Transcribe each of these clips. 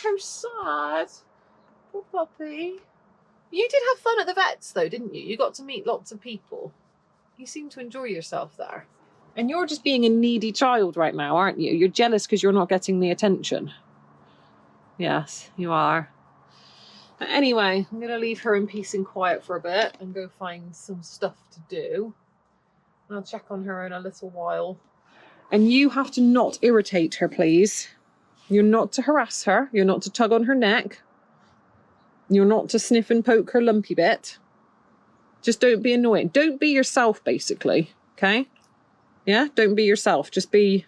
how sad. Poor puppy. You did have fun at the vet's though, didn't you? You got to meet lots of people. You seem to enjoy yourself there. And you're just being a needy child right now, aren't you? You're jealous because you're not getting the attention. Yes, you are. But anyway, I'm going to leave her in peace and quiet for a bit and go find some stuff to do. I'll check on her in a little while. And you have to not irritate her, please. You're not to harass her. You're not to tug on her neck. You're not to sniff and poke her lumpy bit. Just don't be annoying. Don't be yourself, basically. Okay? Yeah? Don't be yourself. Just be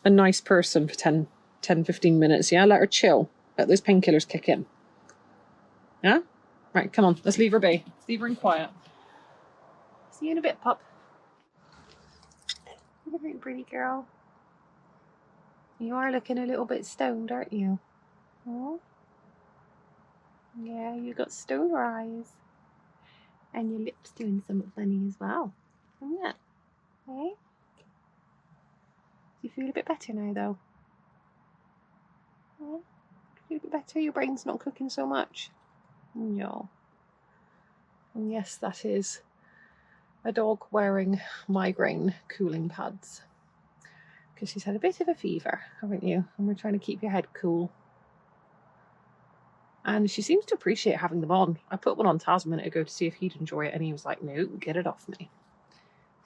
a nice person for 10, 15 minutes. Yeah? Let her chill. Let those painkillers kick in. Yeah? Right, come on. Let's leave her be. Let's leave her in quiet. See you in a bit, pup. You're a very pretty girl. You are looking a little bit stoned, aren't you? Oh? Yeah, you got stoner eyes. And your lips doing something funny as well. Isn't it? Hey? Do you feel a bit better now, though? Yeah? Feel a bit better? Your brain's not cooking so much? No. And yes, that is a dog wearing migraine cooling pads. Because she's had a bit of a fever, haven't you? And we're trying to keep your head cool. And she seems to appreciate having them on. I put one on Taz a minute ago to see if he'd enjoy it, and he was like, no, get it off me.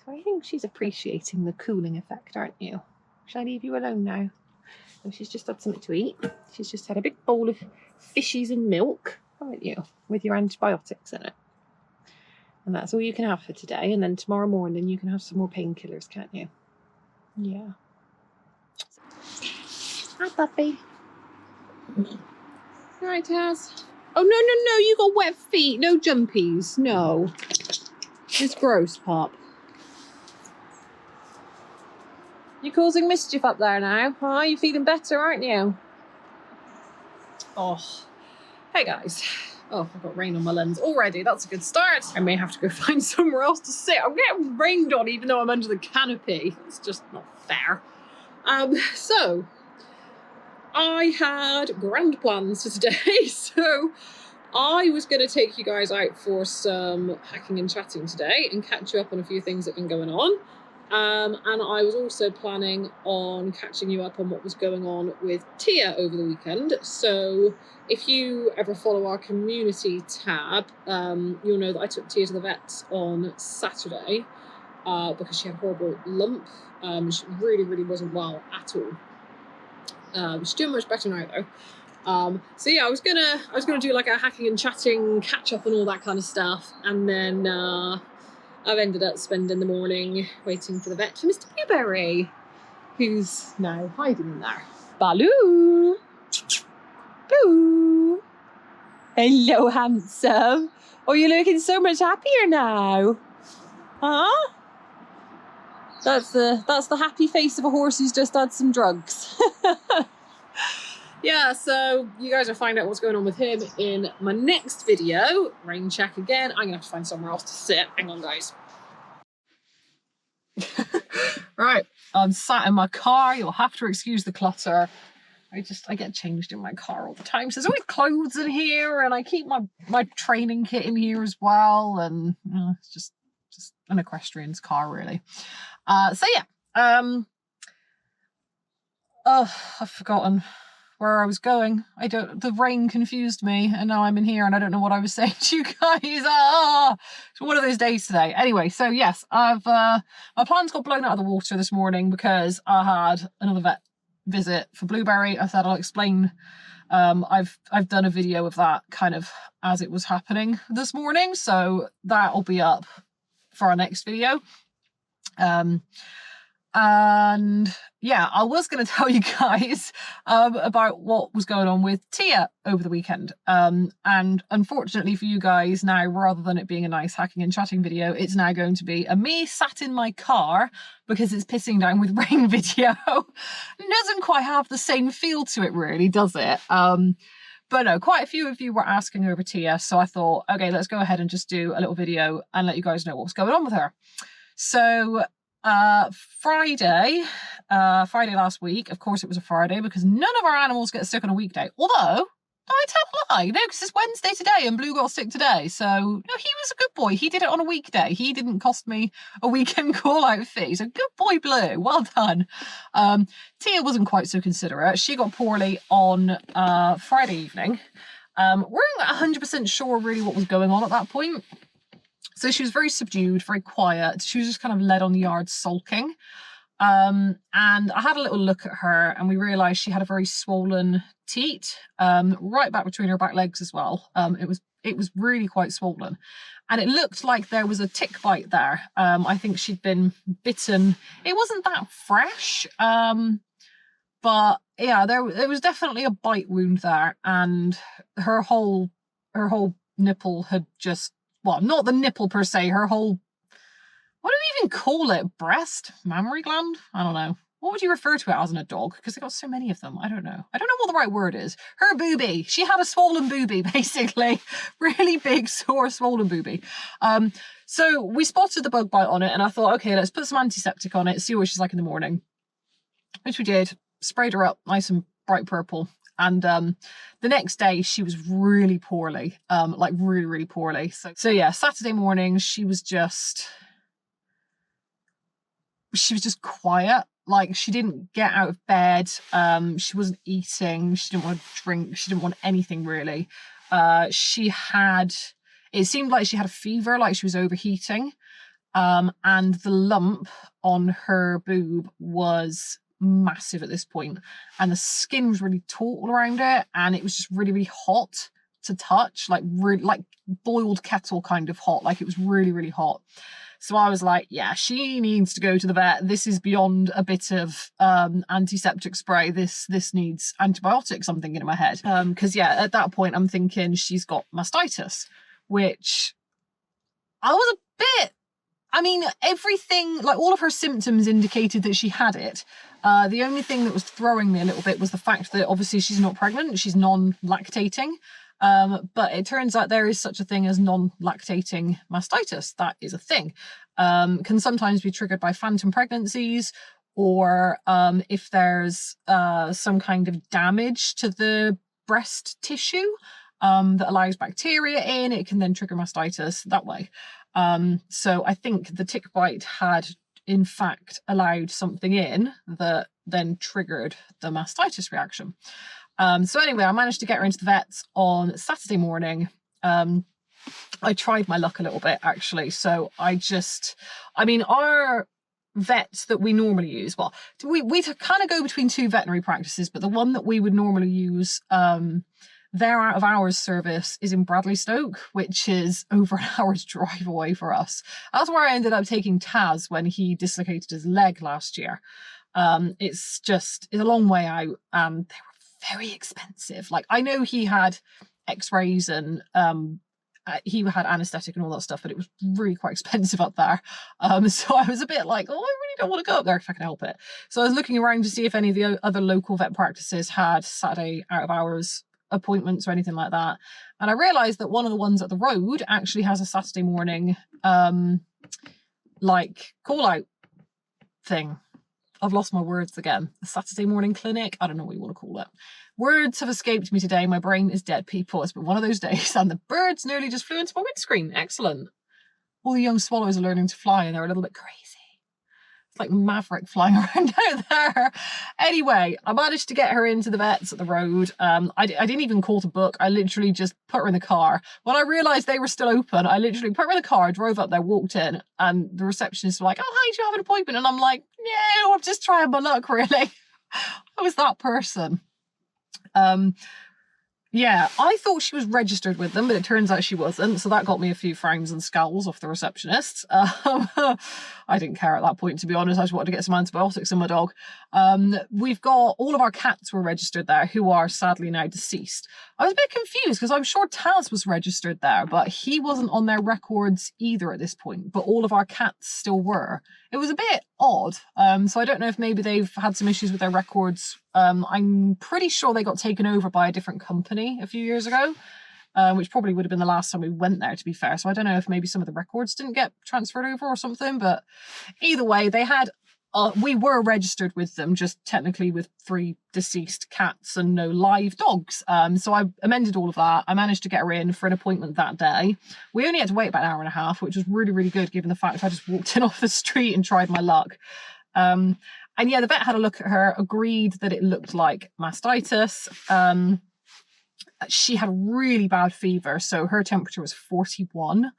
So I think she's appreciating the cooling effect, aren't you? Shall I leave you alone now? So she's just had something to eat. She's just had a big bowl of fishies and milk, haven't you? With your antibiotics in it. And that's all you can have for today. And then tomorrow morning you can have some more painkillers, can't you? Yeah. Hi, puppy. All right, Taz. Oh, no, you got wet feet. No jumpies. No. It's gross, Pop. You're causing mischief up there now, huh? You're feeling better, aren't you? Oh. Hey, guys. Oh, I've got rain on my lens already. That's a good start. I may have to go find somewhere else to sit. I'm getting rained on even though I'm under the canopy. It's just not fair. So I had grand plans for today. So I was going to take you guys out for some hacking and chatting today and catch you up on a few things that have been going on. And I was also planning on catching you up on what was going on with Tia over the weekend. So if you ever follow our community tab, you'll know that I took Tia to the vets on Saturday because she had a horrible lump. She really wasn't well at all. She's doing much better now though. So yeah, I was gonna do like a hacking and chatting catch up and all that kind of stuff, and then I've ended up spending the morning waiting for the vet for Mr. Blueberry, who's now hiding in there. Baloo! Boo! Hello, handsome. Oh, you're looking so much happier now. Huh? That's the happy face of a horse who's just had some drugs. Yeah, so you guys will find out what's going on with him in my next video. Rain check again. I'm going to have to find somewhere else to sit. Hang on, guys. Right, I'm sat in my car. You'll have to excuse the clutter. I get changed in my car all the time. So there's always clothes in here, and I keep my training kit in here as well. And it's just an equestrian's car, really. So yeah. Oh, I've forgotten where I was going. The rain confused me, and now I'm in here and I don't know what I was saying to you guys. It's one of those days today. Anyway, so yes, my plans got blown out of the water this morning because I had another vet visit for Blueberry. I said I'll explain. I've done a video of that kind of as it was happening this morning, so that'll be up for our next video. And yeah, I was going to tell you guys about what was going on with Tia over the weekend. And unfortunately for you guys now, rather than it being a nice hacking and chatting video, it's now going to be a me sat in my car because it's pissing down with rain video. It doesn't quite have the same feel to it really, does it? But no, quite a few of you were asking over Tia, so I thought, okay, let's go ahead and just do a little video and let you guys know what's going on with her. So Friday last week, of course it was a Friday because none of our animals get sick on a weekday. Although, I tell a lie, no, because it's Wednesday today and Blue got sick today. So, no, he was a good boy. He did it on a weekday. He didn't cost me a weekend call-out fee. So, good boy, Blue. Well done. Tia wasn't quite so considerate. She got poorly on Friday evening. We're not 100% sure really what was going on at that point. So she was very subdued, very quiet. She was just kind of led on the yard sulking. And I had a little look at her and we realised she had a very swollen teat, right back between her back legs as well. It was really quite swollen. And it looked like there was a tick bite there. I think she'd been bitten. It wasn't that fresh, but yeah, there was definitely a bite wound there, and her whole nipple had just, well, not the nipple per se, her whole, what do we even call it? Breast? Mammary gland? I don't know. What would you refer to it as in a dog? Because they've got so many of them. I don't know. I don't know what the right word is. Her boobie. She had a swollen boobie, basically. Really big, sore, swollen boobie. So we spotted the bug bite on it and I thought, okay, let's put some antiseptic on it, see what she's like in the morning. Which we did. Sprayed her up nice and bright purple. And the next day she was really poorly, like really, really poorly. So yeah, Saturday morning she was just quiet. Like, she didn't get out of bed. She wasn't eating. She didn't want to drink. She didn't want anything really. It seemed like she had a fever, like she was overheating. And the lump on her boob was massive at this point, and the skin was really taut all around it, and it was just really, really hot to touch, like really, like boiled kettle kind of hot. Like, it was really, really hot. So I was like, yeah, she needs to go to the vet. This is beyond a bit of antiseptic spray. This needs antibiotics, I'm thinking in my head. Because yeah, at that point I'm thinking she's got mastitis, which I was a bit, I mean, everything, like all of her symptoms indicated that she had it. The only thing that was throwing me a little bit was the fact that obviously she's not pregnant, she's non-lactating. But it turns out there is such a thing as non-lactating mastitis. That is a thing. Can sometimes be triggered by phantom pregnancies, or if there's some kind of damage to the breast tissue that allows bacteria in, it can then trigger mastitis that way. So I think the tick bite had in fact allowed something in that then triggered the mastitis reaction. So anyway, I managed to get her into the vets on Saturday morning. I tried my luck a little bit, actually. So I mean, our vets that we normally use, well, we kind of go between two veterinary practices, but the one that we would normally use, their out of hours service is in Bradley-Stoke, which is over an hour's drive away for us. That's where I ended up taking Taz when he dislocated his leg last year. It's a long way out, and they were very expensive. Like, I know he had x-rays and he had anesthetic and all that stuff, but it was really quite expensive up there. So I was a bit like, oh, I really don't want to go up there if I can help it. So I was looking around to see if any of the other local vet practices had Saturday out of hours appointments or anything like that. And I realised that one of the ones at the road actually has a Saturday morning like call out thing. I've lost my words again. The Saturday morning clinic. I don't know what you want to call it. Words have escaped me today. My brain is dead, people. It's been one of those days, and the birds nearly just flew into my windscreen. Excellent. All the young swallows are learning to fly, and they're a little bit crazy. It's like Maverick flying around out there. Anyway, I managed to get her into the vets at the road. I didn't even call to book. I literally just put her in the car. When I realised they were still open, I literally put her in the car, drove up there, walked in, and the receptionists were like, oh, hi, do you have an appointment? And I'm like, no, I'm just trying my luck, really. I was that person. Yeah, I thought she was registered with them, but it turns out she wasn't. So that got me a few frowns and scowls off the receptionist. I didn't care at that point, to be honest. I just wanted to get some antibiotics in my dog. We've got all of our cats were registered there, who are sadly now deceased. I was a bit confused because I'm sure Taz was registered there, but he wasn't on their records either at this point. But all of our cats still were. It was a bit odd. So I don't know if maybe they've had some issues with their records. I'm pretty sure they got taken over by a different company a few years ago. which probably would have been the last time we went there, to be fair. So I don't know if maybe some of the records didn't get transferred over or something, but either way, they had, we were registered with them, just technically with 3 deceased cats and no live dogs. So I amended all of that. I managed to get her in for an appointment that day. We only had to wait about an hour and a half, which was really, really good, given the fact I just walked in off the street and tried my luck. And yeah, the vet had a look at her, agreed that it looked like mastitis. She had really bad fever, so her temperature was 41,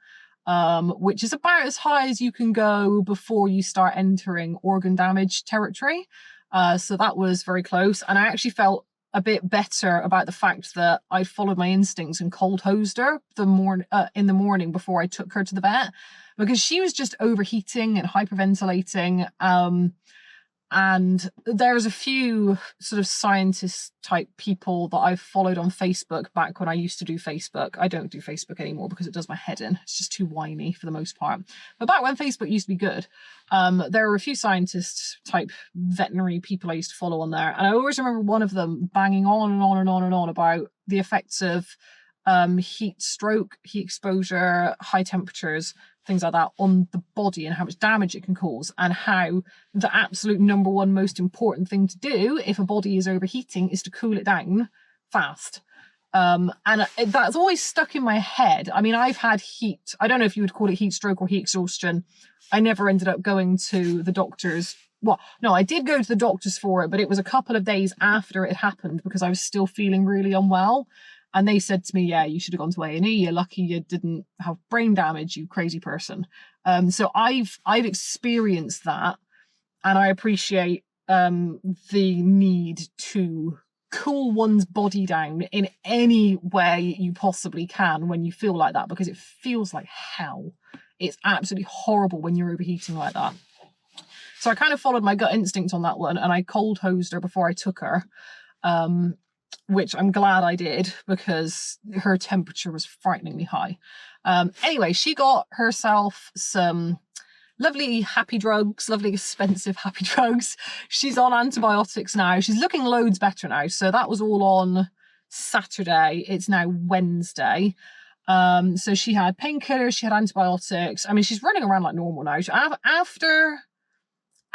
which is about as high as you can go before you start entering organ damage territory. So that was very close. And I actually felt a bit better about the fact that I followed my instincts and cold hosed her in the morning before I took her to the vet, because she was just overheating and hyperventilating. And there's a few sort of scientist type people that I've followed on Facebook back when I used to do Facebook. I don't do Facebook anymore because it does my head in. It's just too whiny for the most part. But back when Facebook used to be good, there were a few scientist type veterinary people I used to follow on there. And I always remember one of them banging on and on and on and on about the effects of heat stroke, heat exposure, high temperatures, things like that on the body and how much damage it can cause, and how the absolute number one most important thing to do if a body is overheating is to cool it down fast. And that's always stuck in my head. I mean, I've had heat. I don't know if you would call it heat stroke or heat exhaustion. I never ended up going to the doctors. Well, no, I did go to the doctors for it, but it was a couple of days after it happened because I was still feeling really unwell. And they said to me, yeah, you should have gone to A&E. You're lucky you didn't have brain damage, you crazy person. So I've experienced that, and I appreciate the need to cool one's body down in any way you possibly can when you feel like that, because it feels like hell. It's absolutely horrible when you're overheating like that. So I kind of followed my gut instinct on that one, and I cold hosed her before I took her. Which I'm glad I did, because her temperature was frighteningly high. Anyway, she got herself some lovely happy drugs, lovely expensive happy drugs. She's on antibiotics now. She's looking loads better now. So that was all on Saturday. It's now Wednesday. So she had painkillers, she had antibiotics. I mean, she's running around like normal now.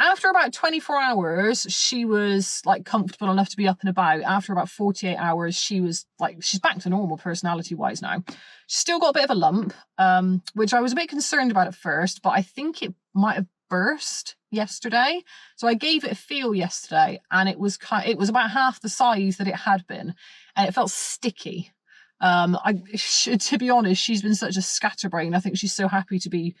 After about 24 hours, she was like comfortable enough to be up and about. After about 48 hours, she was like, she's back to normal personality wise now. She's still got a bit of a lump, which I was a bit concerned about at first, but I think it might have burst yesterday. So I gave it a feel yesterday, and it was about half the size that it had been, and it felt sticky. To be honest, she's been such a scatterbrain. I think she's so happy to be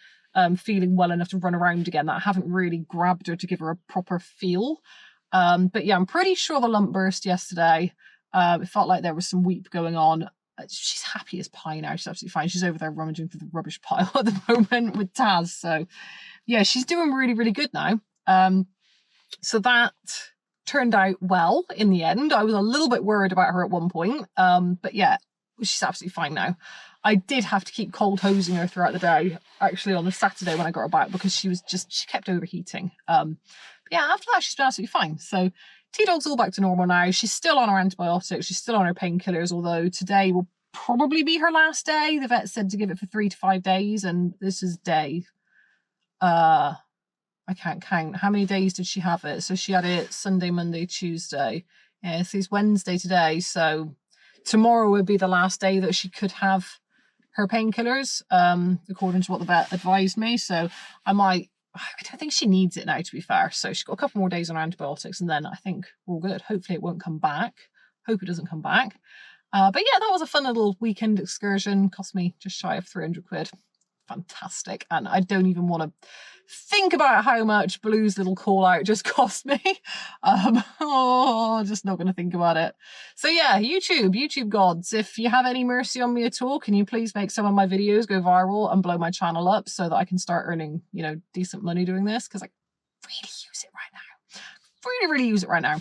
feeling well enough to run around again that I haven't really grabbed her to give her a proper feel. But yeah, I'm pretty sure the lump burst yesterday. It felt like there was some weep going on. She's happy as pie now. She's absolutely fine. She's over there rummaging through the rubbish pile at the moment with Taz. So yeah, she's doing really, really good now. So that turned out well in the end. I was a little bit worried about her at one point. But yeah, she's absolutely fine now. I did have to keep cold hosing her throughout the day, actually on the Saturday when I got her back, because she kept overheating. But yeah, after that, she's been absolutely fine. So T-Dog's all back to normal now. She's still on her antibiotics. She's still on her painkillers, although today will probably be her last day. The vet said to give it for 3 to 5 days, and this is day... I can't count. How many days did she have it? So she had it Sunday, Monday, Tuesday. Yeah, so it's Wednesday today. So tomorrow would be the last day that she could have her painkillers, according to what the vet advised me. So I don't think she needs it now, to be fair. So she's got a couple more days on antibiotics, and then I think we're all good. Hopefully it won't come back. Hope it doesn't come back. But yeah, that was a fun little weekend excursion. Cost me just shy of 300 quid. Fantastic. And I don't even want to think about how much Blue's little call out just cost me. Just not going to think about it. So yeah, YouTube gods, if you have any mercy on me at all, can you please make some of my videos go viral and blow my channel up so that I can start earning, decent money doing this? Because I really use it right now. Really use it right now.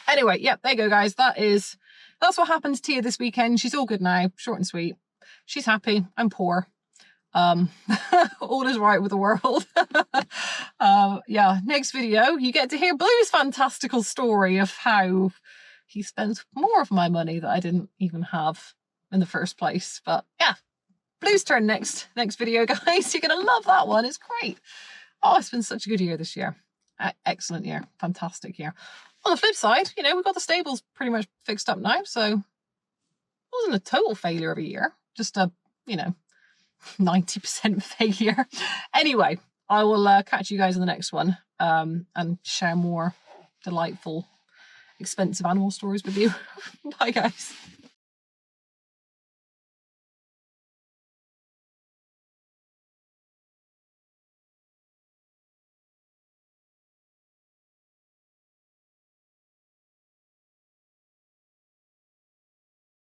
Anyway, yep, there you go, guys. That's what happened to Tia this weekend. She's all good now, short and sweet. She's happy. I'm poor. All is right with the world. Yeah, next video, you get to hear Blue's fantastical story of how he spends more of my money that I didn't even have in the first place. But yeah, Blue's turn next video, guys. You're gonna love that one. It's great. Oh, it's been such a good year this year. Excellent year, fantastic year. On the flip side, you know, we've got the stables pretty much fixed up now, so it wasn't a total failure of a year, just a, you know, 90% failure. Anyway, I will catch you guys in the next one, and share more delightful, expensive animal stories with you. Bye, guys.